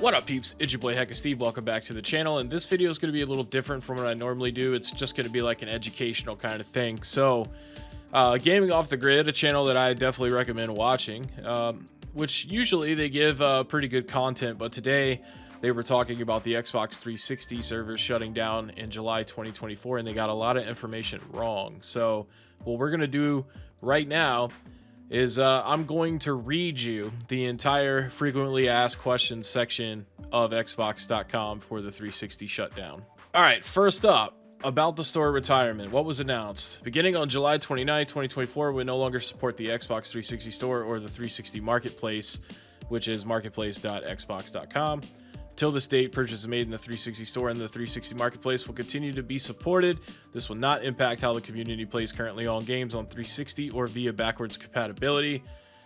What up, peeps? It's your boy Heckin Steve. Welcome back to the channel, and this video is going to be a little different from what I normally do. It's just going to be like an educational kind of thing. So Gaming Off the Grid, a channel that I definitely recommend watching, which usually they give pretty good content, but today they were talking about the Xbox 360 servers shutting down in July 2024, and they got a lot of information wrong. So what we're going to do right now is I'm going to read you the entire frequently asked questions section of xbox.com for the 360 shutdown. All right, first up, about the store retirement. What was announced? Beginning on July 29, 2024, we no longer support the Xbox 360 store or the 360 marketplace, which is marketplace.xbox.com. Till this date, purchases made in the 360 store and the 360 marketplace will continue to be supported. This will not impact how the community plays currently on games on 360 or via backwards compatibility.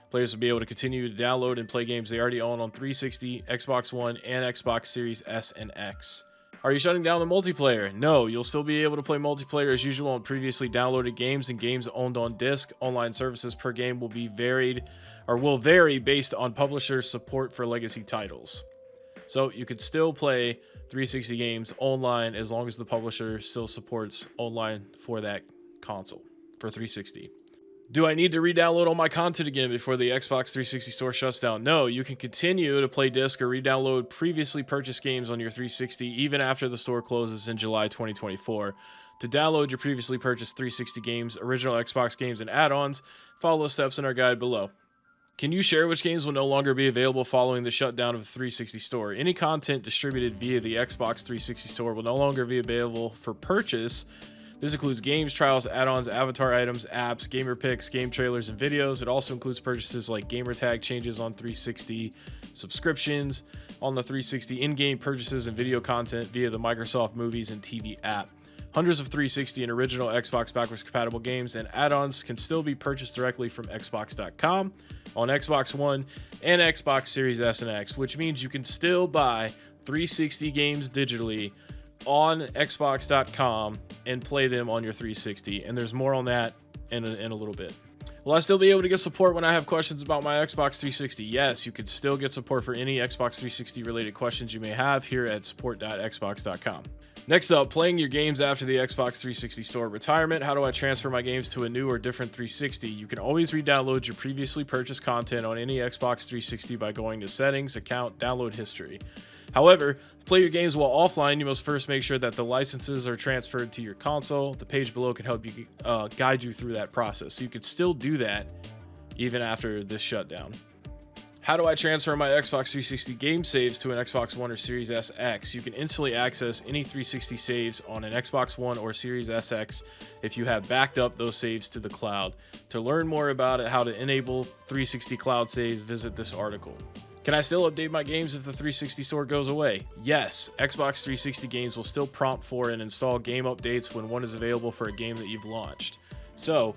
Players will be able to continue to download and play games they already own on 360, Xbox One, and Xbox Series S and X. Are you shutting down the multiplayer? No, you'll still be able to play multiplayer as usual on previously downloaded games and games owned on disc. Online services per game will vary based on publisher support for legacy titles. So you could still play 360 games online as long as the publisher still supports online for that console for 360. Do I need to re-download all my content again before the Xbox 360 store shuts down? No, you can continue to play disc or re-download previously purchased games on your 360 even after the store closes in July 2024. To download your previously purchased 360 games, original Xbox games, and add-ons, follow the steps in our guide below. Can you share which games will no longer be available following the shutdown of the 360 store? Any content distributed via the Xbox 360 store will no longer be available for purchase. This includes games, trials, add-ons, avatar items, apps, gamer picks, game trailers, and videos. It also includes purchases like gamer tag changes on 360, subscriptions on the 360, in-game purchases, and video content via the Microsoft Movies and TV app. Hundreds of 360 and original Xbox backwards compatible games and add-ons can still be purchased directly from Xbox.com on Xbox One and Xbox Series S and X, which means you can still buy 360 games digitally on Xbox.com and play them on your 360. And there's more on that in a little bit. Will I still be able to get support when I have questions about my Xbox 360? Yes, you can still get support for any Xbox 360 related questions you may have here at support.xbox.com. Next up, playing your games after the Xbox 360 store retirement. How do I transfer my games to a new or different 360? You can always re-download your previously purchased content on any Xbox 360 by going to Settings, Account, Download History. However, to play your games while offline, you must first make sure that the licenses are transferred to your console. The page below can help you guide you through that process. So you could still do that even after this shutdown. How do I transfer my Xbox 360 game saves to an Xbox One or Series SX? You can instantly access any 360 saves on an Xbox One or Series SX if you have backed up those saves to the cloud. To learn more about how to enable 360 cloud saves, visit this article. Can I still update my games if the 360 store goes away? Yes, Xbox 360 games will still prompt for and install game updates when one is available for a game that you've launched. So,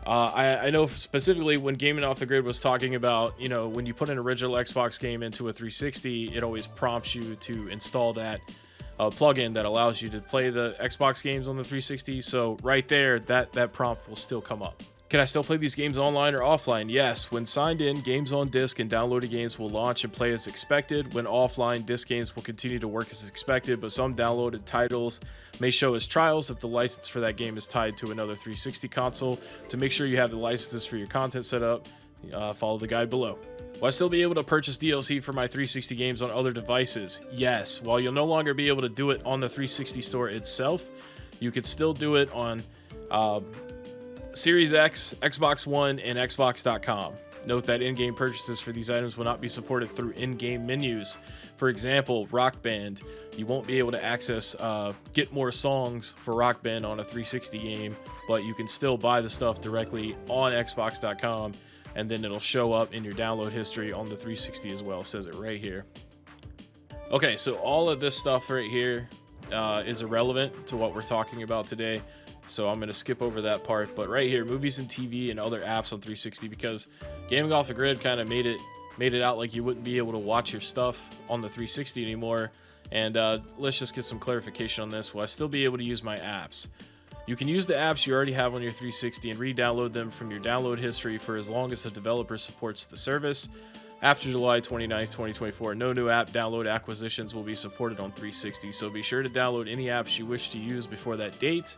I know specifically when Gaming Off the Grid was talking about, when you put an original Xbox game into a 360, it always prompts you to install that plugin that allows you to play the Xbox games on the 360. So right there, that prompt will still come up. Can I still play these games online or offline? Yes. When signed in, games on disc and downloaded games will launch and play as expected. When offline, disc games will continue to work as expected, but some downloaded titles may show as trials if the license for that game is tied to another 360 console. To make sure you have the licenses for your content set up, follow the guide below. Will I still be able to purchase DLC for my 360 games on other devices? Yes. While you'll no longer be able to do it on the 360 store itself, you could still do it on Series X, Xbox One, and Xbox.com. Note that in-game purchases for these items will not be supported through in-game menus. For example, Rock Band. You won't be able to access get more songs for Rock Band on a 360 game, but you can still buy the stuff directly on Xbox.com, and then it'll show up in your download history on the 360 as well. It says it right here. Okay, so all of this stuff right here is irrelevant to what we're talking about today. So I'm going to skip over that part, but right here, movies and TV and other apps on 360, because Gaming Off the Grid kind of made it out like you wouldn't be able to watch your stuff on the 360 anymore. And let's just get some clarification on this. Will I still be able to use my apps? You can use the apps you already have on your 360 and re-download them from your download history for as long as the developer supports the service. After July 29th, 2024, no new app download acquisitions will be supported on 360, so be sure to download any apps you wish to use before that date,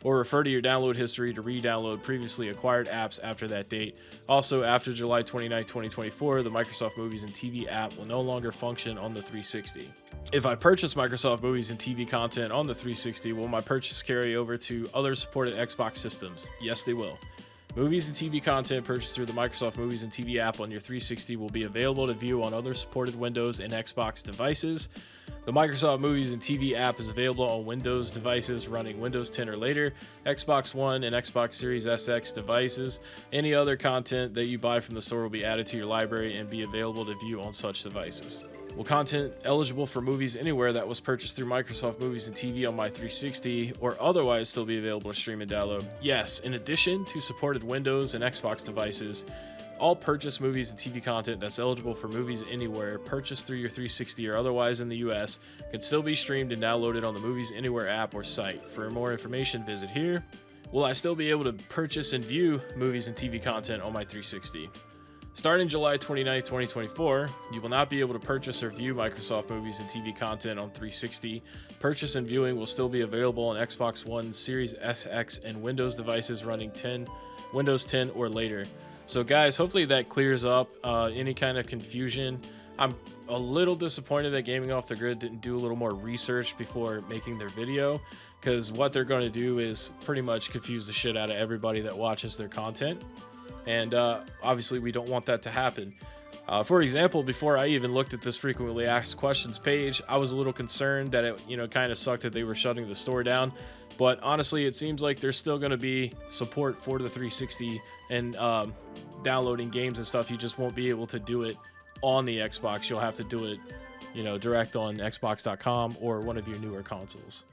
or refer to your download history to re-download previously acquired apps after that date. Also, after July 29th, 2024, the Microsoft Movies and TV app will no longer function on the 360. If I purchase Microsoft Movies and TV content on the 360, will my purchase carry over to other supported Xbox systems? Yes, they will. Movies and TV content purchased through the Microsoft Movies and TV app on your 360 will be available to view on other supported Windows and Xbox devices. The Microsoft Movies and TV app is available on Windows devices running Windows 10 or later, Xbox One and Xbox Series SX devices. Any other content that you buy from the store will be added to your library and be available to view on such devices. Will content eligible for Movies Anywhere that was purchased through Microsoft Movies and TV on my 360 or otherwise still be available to stream and download? Yes. In addition to supported Windows and Xbox devices, all purchased movies and TV content that's eligible for Movies Anywhere purchased through your 360 or otherwise in the US can still be streamed and downloaded on the Movies Anywhere app or site. For more information, visit here. Will I still be able to purchase and view movies and TV content on my 360? Starting July 29, 2024, you will not be able to purchase or view Microsoft Movies and TV content on 360. Purchase and viewing will still be available on Xbox One, Series SX, and Windows devices running Windows 10 or later. So guys, hopefully that clears up any kind of confusion. I'm a little disappointed that Gaming Off the Grid didn't do a little more research before making their video, because what they're going to do is pretty much confuse the shit out of everybody that watches their content. And obviously we don't want that to happen. For example, before I even looked at this frequently asked questions page, I was a little concerned that it kind of sucked that they were shutting the store down. But honestly, it seems like there's still going to be support for the 360 and downloading games and stuff. You just won't be able to do it on the Xbox. You'll have to do it, direct on Xbox.com or one of your newer consoles.